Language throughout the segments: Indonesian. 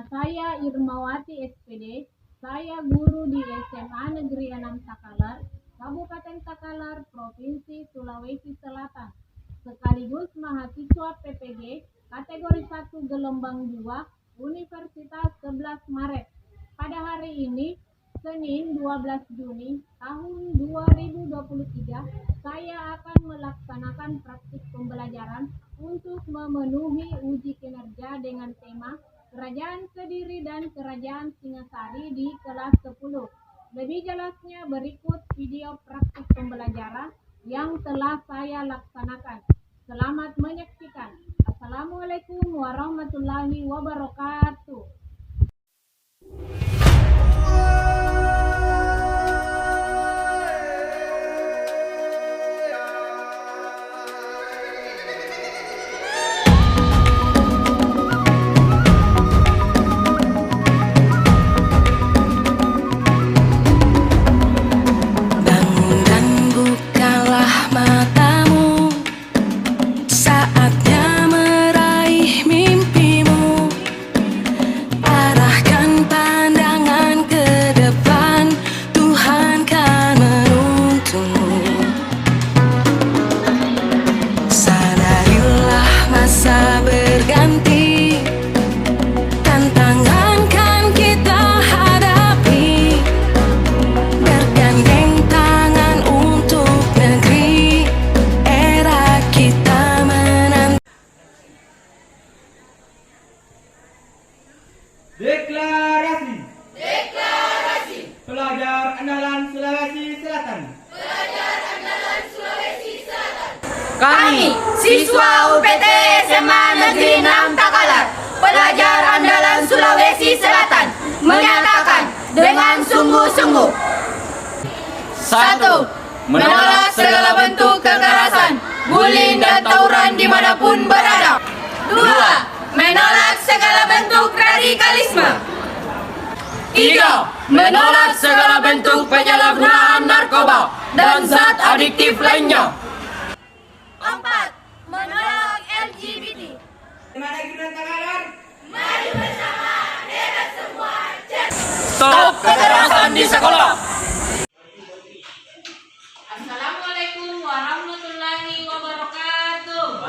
Nama saya Irmawati SPD. Saya guru di SMA Negeri 6 Takalar, Kabupaten Takalar, Provinsi Sulawesi Selatan. Sekaligus mahasiswa PPG kategori 1 gelombang 2 Universitas 11 Maret. Pada hari ini, Senin 12 Juni tahun 2023, saya akan melaksanakan praktik pembelajaran untuk memenuhi uji kinerja dengan tema Kerajaan Kediri dan Kerajaan Singasari di kelas 10. Lebih jelasnya berikut video praktik pembelajaran yang telah saya laksanakan. Selamat menyaksikan. Assalamualaikum warahmatullahi wabarakatuh. Deklarasi. Deklarasi. Pelajar andalan Sulawesi Selatan. Pelajar andalan Sulawesi Selatan. Kami, siswa UPT SMA Negeri 6 Takalar, pelajar andalan Sulawesi Selatan, menyatakan dengan sungguh-sungguh: 1. Menolak segala bentuk kekerasan, bullying dan tawuran dimanapun berada. 2. Menolak segala bentuk radikalisme. 3. Menolak segala bentuk penyalahgunaan narkoba dan zat adiktif lainnya. 4. Menolak LGBT. Mana Gibran Takalar? Mari bersama dengan semua. Stop kekerasan di sekolah. Assalamualaikum warahmatullahi wabarakatuh.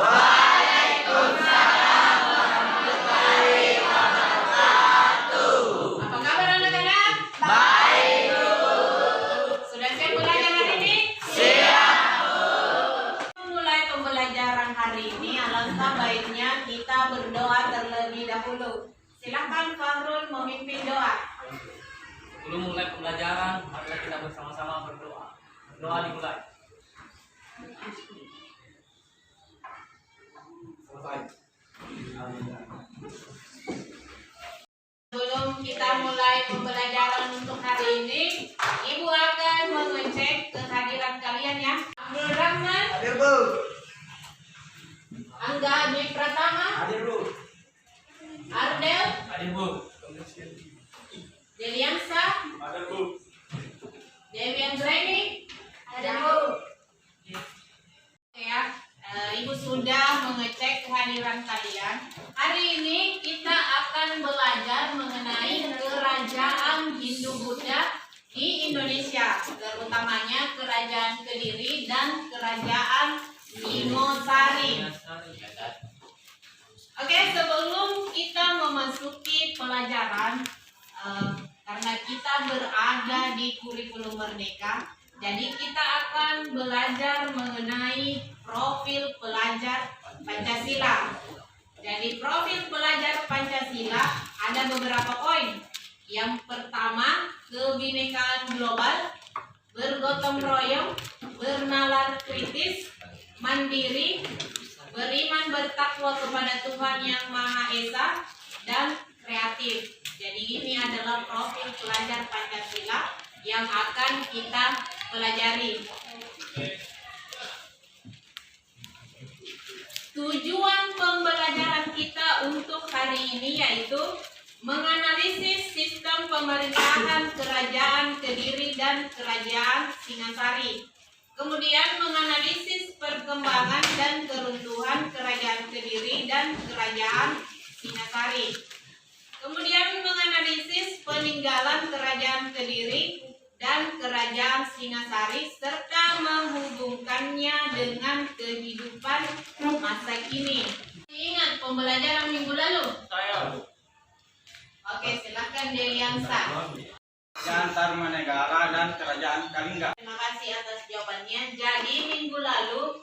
Apa kabar anak-anak? Baik, Bu. Sudah siap belajar hari ini? Siap, Bu. Memulai pembelajaran hari ini, alangkah baiknya kita berdoa terlebih dahulu. Silakan Fahrul memimpin doa. Sebelum mulai pembelajaran, marilah kita bersama-sama berdoa. Doa dimulai. Selesai. Sebelum kita mulai pembelajaran untuk hari ini, Ibu akan mengecek kehadiran kalian ya. Abdul Rahman, Hadir, Bu. Angga Dwi Pratama, Hadir, Bu. Ardel, Hadir, Bu. Deliansa, Hadir, Bu. Dewi Andraini, ada Bu. Oke ya, Ibu sudah mengecek kehadiran kalian. Hari ini kita akan belajar mengenai kerajaan Hindu-Buddha di Indonesia, terutamanya Kerajaan Kediri dan Kerajaan Singosari. Oke, sebelum kita memasuki pelajaran, karena kita berada di kurikulum Merdeka, jadi kita akan belajar mengenai profil pelajar Pancasila. Jadi profil pelajar Pancasila ada beberapa poin. Yang pertama, kebinekaan global, bergotong royong, bernalar kritis, mandiri, beriman bertakwa kepada Tuhan Yang Maha Esa, dan kreatif. Jadi ini adalah profil pelajar Pancasila yang akan kita pelajari. Tujuan pembelajaran kita untuk hari ini yaitu menganalisis sistem pemerintahan Kerajaan Kediri dan Kerajaan Singasari. Kemudian menganalisis perkembangan dan keruntuhan Kerajaan Kediri dan Kerajaan Singasari. Kemudian menganalisis peninggalan Kerajaan Kediri dan Kerajaan Singasari serta menghubungkannya dengan kehidupan masa kini. Ingat pembelajaran minggu lalu? Saya. Oke, silakan Deliansa. Kerajaan Tarumanegara dan Kerajaan Kalingga. Terima kasih atas jawabannya. Jadi minggu lalu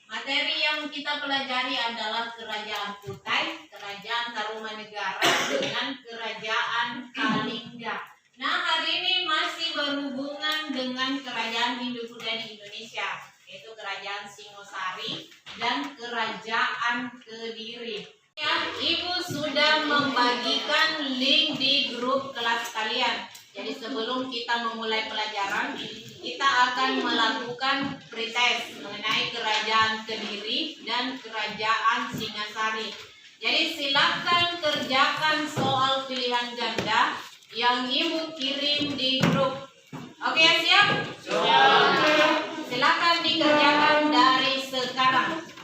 materi yang kita pelajari adalah Kerajaan Kutai, Kerajaan Tarumanegara dengan Kerajaan Kalingga. Nah, hari ini masih berhubungan dengan Kerajaan Hindu-Buddha di Indonesia, yaitu Kerajaan Singosari dan Kerajaan Kediri. Ya, Ibu sudah membagikan link di grup kelas kalian. Jadi sebelum kita memulai pelajaran, kita akan melakukan pretest mengenai Kerajaan Kediri dan Kerajaan Singasari. Jadi silakan kerjakan soal pilihan ganda yang Ibu kirim di grup. Oke, siap? Siap. Silakan dikerjakan dari sekarang.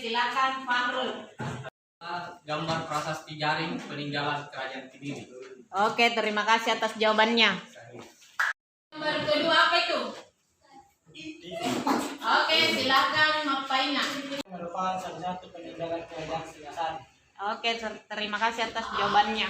Silakan Fahrul. Gambar prasasti jaring peninggalan Kerajaan Kediri. Oke, terima kasih atas jawabannya. Nomor kedua apa itu? Oke, silakan Mapaina. Merupakan salah satu peninggalan Kerajaan Singasari. Oke, terima kasih atas jawabannya.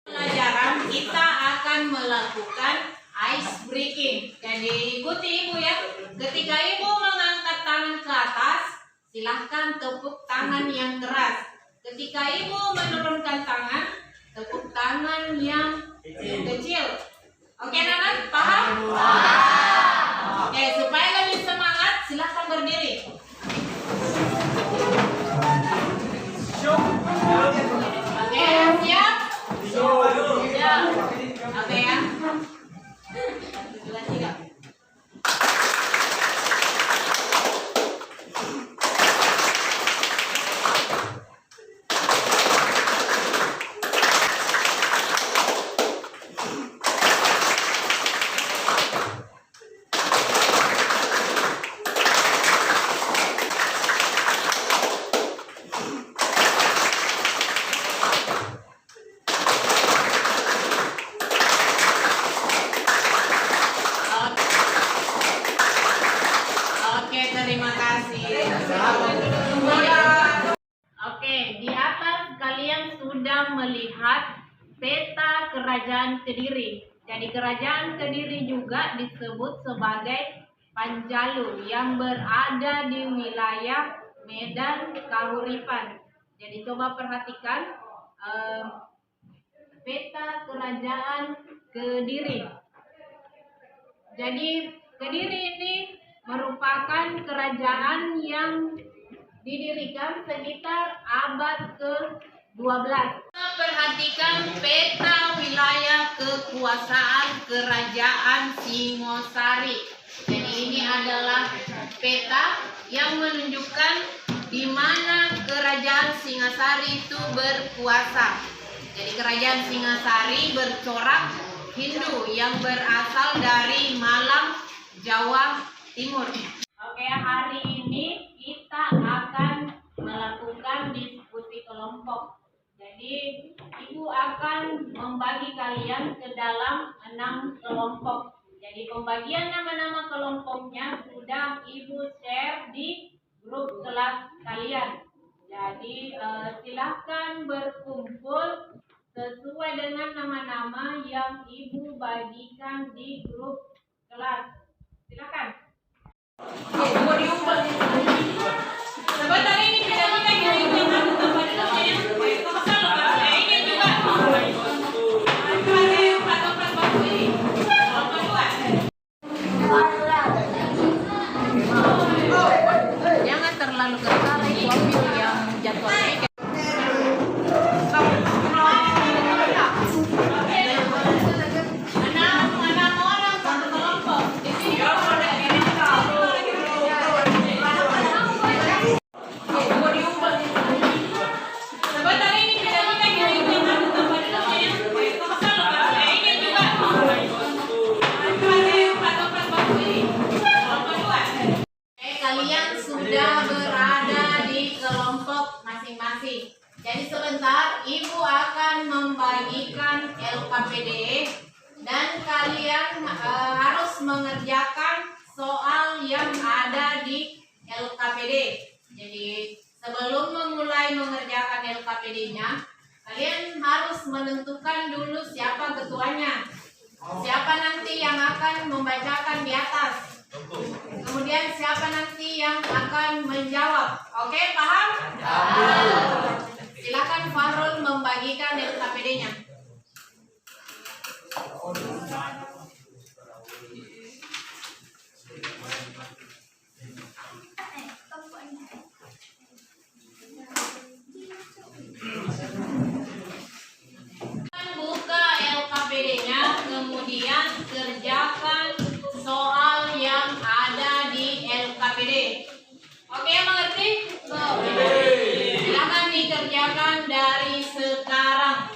Pelajaran kita akan akan melakukan ice breaking. Jadi ikuti ibu ya. Ketika ibu mengangkat tangan ke atas, silahkan tepuk tangan yang keras. Ketika ibu menurunkan tangan, tepuk tangan yang kecil. Oke anak-anak, paham? Oke, supaya lebih semangat, silahkan berdiri. Oke, siap? Siap. Oke ya. 1, 2, 3. Oke, terima kasih. Oke, di atas kalian sudah melihat peta Kerajaan Kediri. Jadi Kerajaan Kediri juga disebut sebagai Panjalu yang berada di wilayah Medan Kahuripan. Jadi coba perhatikan peta Kerajaan Kediri. Jadi Kediri ini merupakan kerajaan yang didirikan sekitar abad ke-12. Perhatikan peta wilayah kekuasaan Kerajaan Singosari. Jadi ini adalah peta yang menunjukkan di mana Kerajaan Singasari itu berkuasa. Jadi Kerajaan Singasari bercorak Hindu yang berasal dari Malang, Jawa Timur. Oke, hari ini kita akan melakukan diskusi kelompok. Jadi ibu akan membagi kalian ke dalam 6 kelompok. Jadi pembagian nama-nama kelompoknya sudah ibu share di grup kelas kalian. Jadi silahkan berkumpul sesuai dengan nama-nama yang ibu bagikan di grup kelas. Silakan. Sebentar ini bedanya kayak gini kan tambah dulu ya. Kesal Pak. Ini juga. Ada patokan baku ini. Nomor 2. Jangan terlalu keras ibu ambil yang jadwalnya. Kalian sudah berada di kelompok masing-masing. Jadi sebentar ibu akan membagikan LKPD dan kalian harus mengerjakan soal yang ada di LKPD. Jadi sebelum memulai mengerjakan LKPD-nya, kalian harus menentukan dulu siapa ketuanya. Siapa nanti yang akan membacakan di atas. Kemudian siapa nanti yang akan menjawab. Oke, paham? Silakan Farul membagikan LKPD-nya. Buka LKPD-nya, kemudian kerjakan soal yang ada di LKPD. Oke, mengerti? Silakan dikerjakan dari sekarang.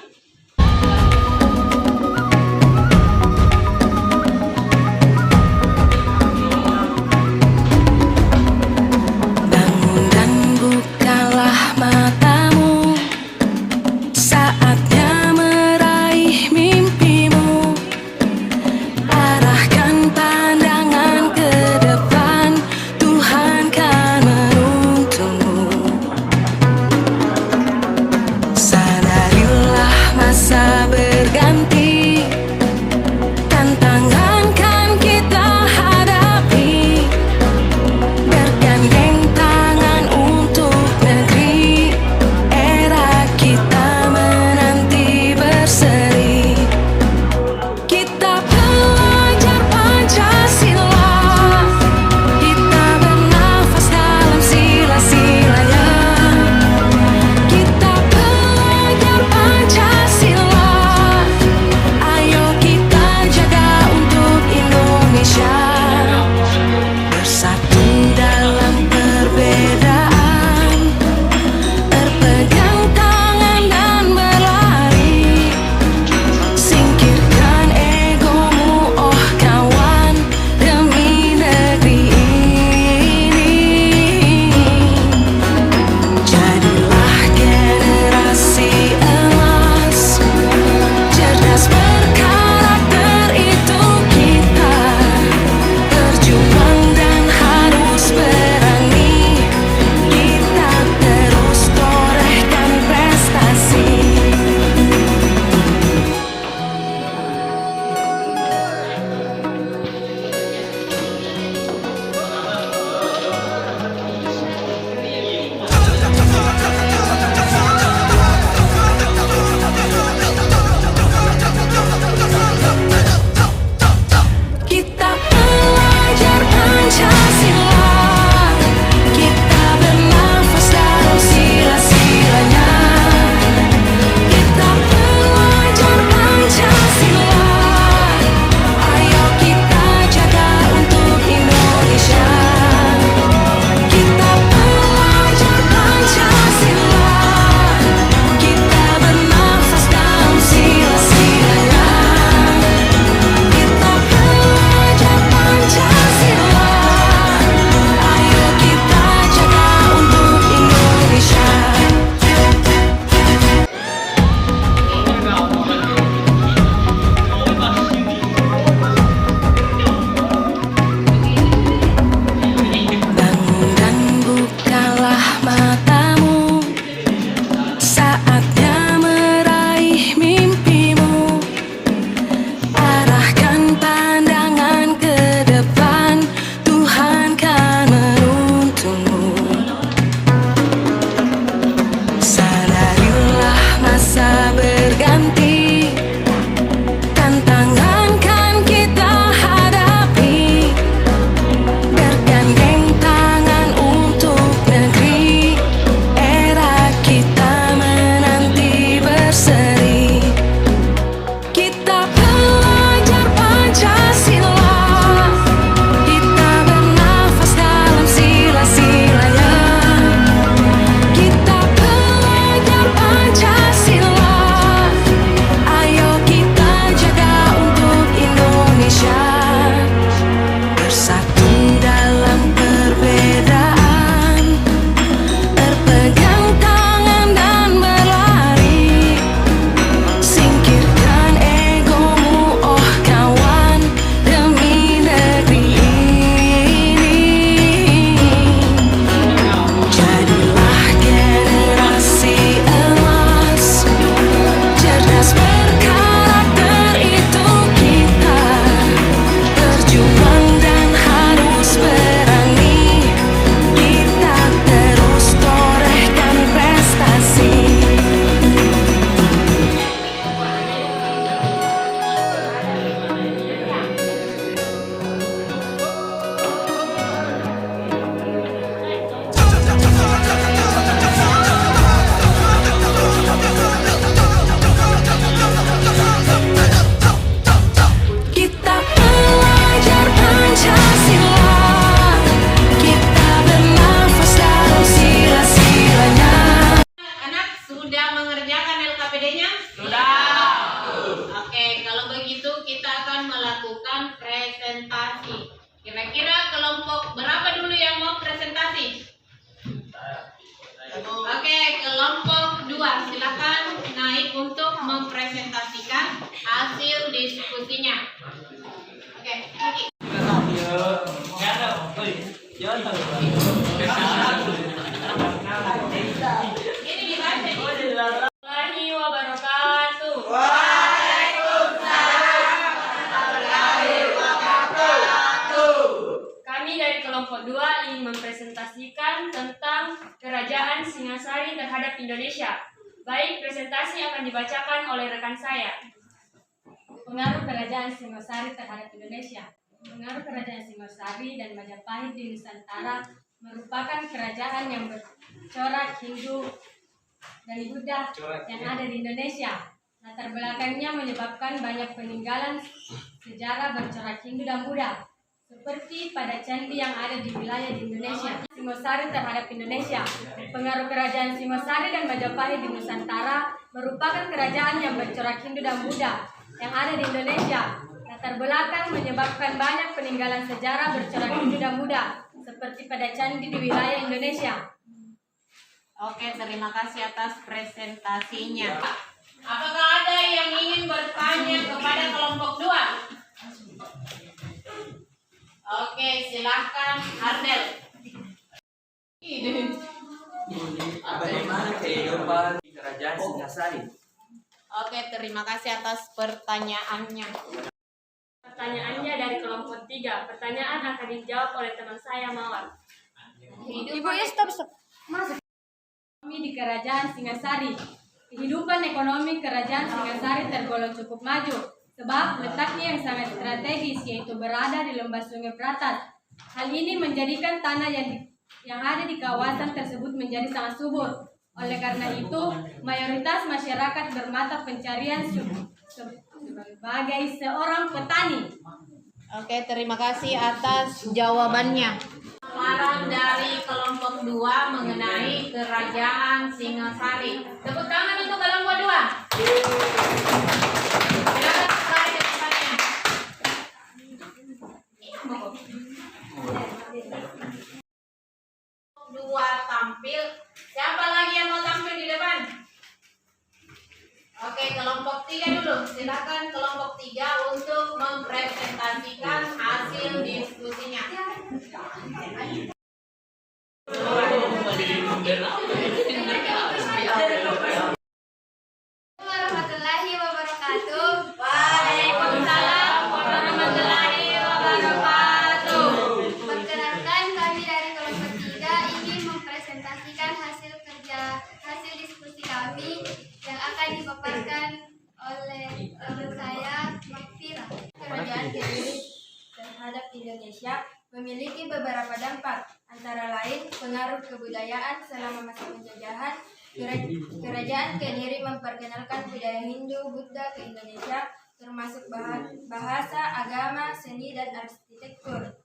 Ini dibaca nih. Warahmatullahi wabarakatuh. Kami dari kelompok 2 ingin mempresentasikan tentang Kerajaan Singasari terhadap Indonesia. Baik, presentasi akan dibacakan oleh rekan saya. Pengaruh Kerajaan Singasari terhadap Indonesia. Pengaruh Kerajaan Singasari dan Majapahit di Nusantara merupakan kerajaan yang bercorak Hindu dan Buddha yang ada di Indonesia. Latar belakangnya menyebabkan banyak peninggalan sejarah bercorak Hindu dan Buddha, seperti pada candi yang ada di wilayah di Indonesia. Singosari terhadap Indonesia. Pengaruh Kerajaan Singosari dan Majapahit di Nusantara merupakan kerajaan yang bercorak Hindu dan Buddha yang ada di Indonesia. Latar belakang menyebabkan banyak peninggalan sejarah bercorak Hindu dan Buddha, seperti pada candi di wilayah Indonesia. Oke, terima kasih atas presentasinya. Apakah ada yang ingin bertanya kepada kelompok 2? Oke, silahkan Ardel. Bagaimana kehidupan di Kerajaan Singasari? Oke, terima kasih atas pertanyaannya. Pertanyaannya dari kelompok 3. Pertanyaan akan dijawab oleh teman saya, Mawar. Ekonomi di Kerajaan Singasari. Kehidupan ekonomi Kerajaan Singasari tergolong cukup maju, sebab letaknya yang sangat strategis, yaitu berada di lembah Sungai Beratas. Hal ini menjadikan tanah yang ada di kawasan tersebut menjadi sangat subur. Oleh karena itu, mayoritas masyarakat bermata pencarian sebagai seorang petani. Oke, terima kasih atas jawabannya. Saran dari kelompok 2 mengenai Kerajaan Singasari. Tepuk tangan untuk kelompok 2. Silakan sekali depannya. Dua tampil. Siapa lagi yang mau tampil di depan? Oke, kelompok 3 dulu. Silakan kelompok 3 untuk mempresentasikan hasil diskusinya. Warahmatullahi wabarakatuh. Waalaikumsalam warahmatullahi wabarakatuh. Perkenalkan, kami dari kelompok 3 ingin mempresentasikan hasil diskusi kami yang akan dipaparkan oleh teman saya, Makfira. Kerajaan Kediri terhadap Indonesia memiliki beberapa dampak, antara lain pengaruh kebudayaan selama masa penjajahan. Kerajaan Kediri memperkenalkan budaya Hindu Buddha ke Indonesia, termasuk bahasa, agama, seni, dan arsitektur.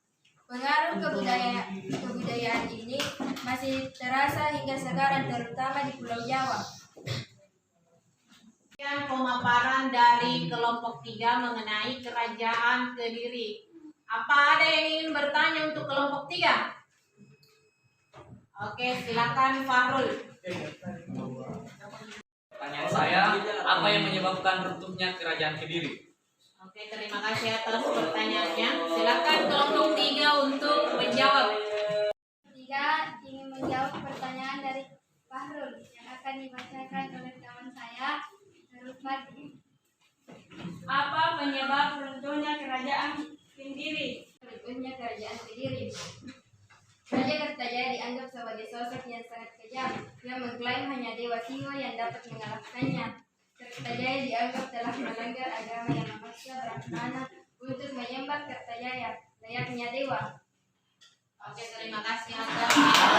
Pengaruh kebudayaan ini masih terasa hingga sekarang, terutama di Pulau Jawa. Sekian pemaparan dari kelompok 3 mengenai Kerajaan Kediri. Apa ada yang ingin bertanya untuk kelompok 3? Oke, silakan Fahrul. Pertanyaan saya, apa yang menyebabkan runtuhnya Kerajaan Kediri? Oke, terima kasih atas pertanyaannya. Silakan kelompok 3 untuk menjawab. 3 ingin menjawab pertanyaan dari Fahrul yang akan dibacakan oleh teman saya, Rufadi. Apa penyebab runtuhnya Kerajaan Kediri? Runtuhnya Kerajaan Kediri. Raja Kertajaya dianggap sebagai sosok yang sangat kejam, yang mengklaim hanya Dewa Singo yang dapat mengalahkannya. Kertajaya dianggap telah melanggar agama yang memaksa Brahmana untuk menyembah Kertajaya, layaknya dewa. Oke, terima kasih atas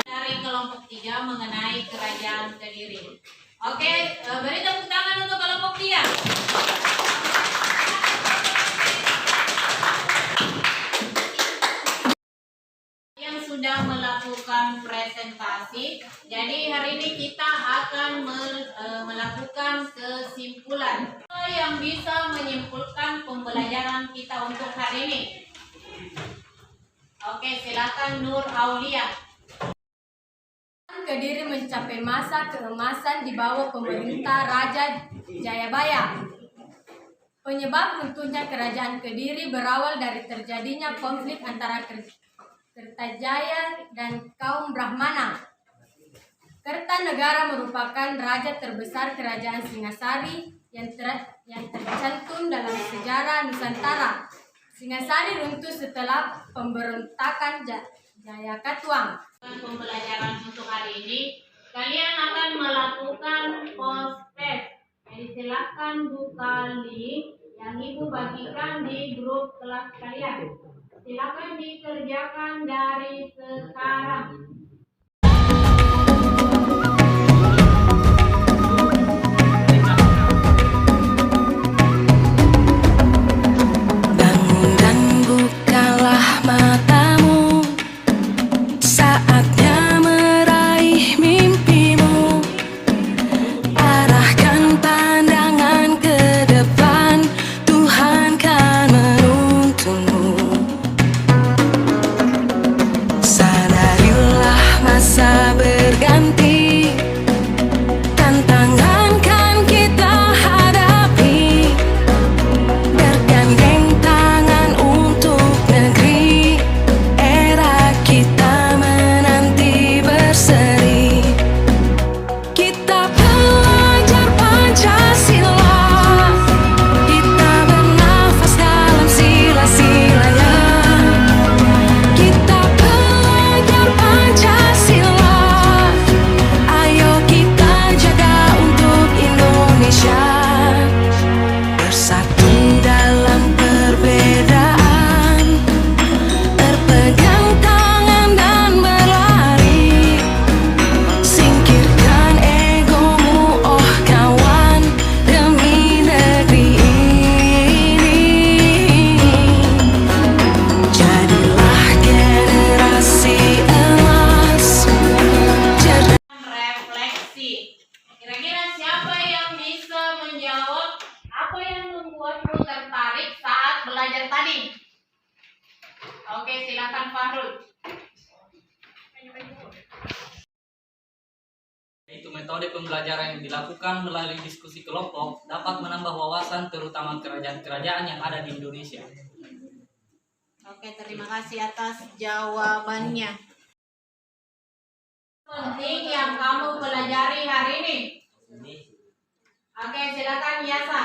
dari kelompok 3 mengenai Kerajaan Kediri. Oke, beri tepuk tangan untuk kelompok 3. Yang sudah melakukan presentasi. Jadi hari ini kita akan melakukan kesimpulan. Apa yang bisa menyimpulkan pembelajaran kita untuk hari ini? Oke, silakan Nur Aulia. Kediri mencapai masa keemasan di bawah pemerintah Raja Jayabaya. Penyebab runtuhnya Kerajaan Kediri berawal dari terjadinya konflik antara Kertajaya, dan kaum Brahmana. Kertanegara merupakan raja terbesar kerajaan Singasari yang tercantum dalam sejarah Nusantara. Singasari runtuh setelah pemberontakan Jayakatwang. Pembelajaran untuk hari ini, kalian akan melakukan post-test. Jadi silakan buka link yang ibu bagikan di grup kelas kalian. Silakan dikerjakan dari sekarang. Bangun dan bukalah matamu, saatnya meraih mimpimu. Arahkan pandangan ke depan, Tuhan kan menuntunmu. Sadarilah masa berganti, tantangan kan kita hadapi. Bergandeng tangan untuk negeri, era kita menanti berseri. Kita pelajar Pancasila, kita bernafas dalam sila-silanya. Kita pelajar Pancasila, ayo kita jaga untuk Indonesia. Bersatu dalam perbedaan, berpegang tangan dan berlari. Singkirkan egomu, oh kawan, demi negeri ini. Jadilah generasi emas, cerdas. Refleksi. Kira-kira siapa yang bisa menjawab apa yang membuatmu tertarik saat belajar tadi? Oke, silakan Fahrul. Itu metode pembelajaran yang dilakukan melalui diskusi kelompok dapat menambah wawasan terutama kerajaan-kerajaan yang ada di Indonesia. Oke, terima kasih atas jawabannya. Penting yang kamu pelajari hari ini. Oke, silakan Yasa.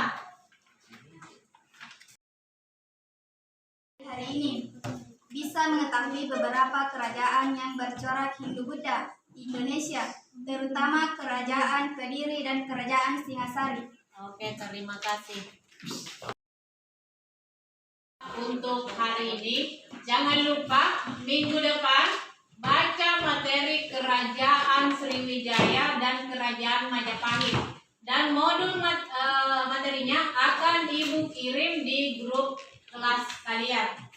Hari ini bisa mengetahui beberapa kerajaan yang bercorak Hindu-Buddha di Indonesia, terutama Kerajaan Kediri dan Kerajaan Singasari. Oke, terima kasih. Untuk hari ini, jangan lupa minggu depan baca materi Kerajaan Sriwijaya dan Kerajaan Majapahit. Dan modul materinya akan Ibu kirim di grup kelas kalian.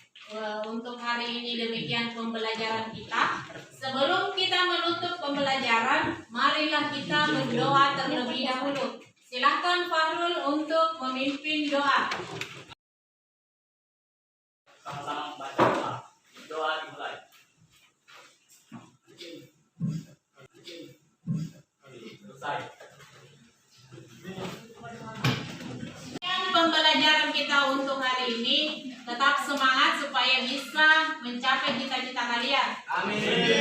Untuk hari ini demikian pembelajaran kita. Sebelum kita menutup pembelajaran, marilah kita berdoa terlebih dahulu. Silakan Fahrul untuk memimpin doa. Sama-sama membaca doa. Doa dimulai. Selesai. Pembelajaran kita untuk hari ini, tetap semangat supaya bisa mencapai cita-cita kalian. Amin.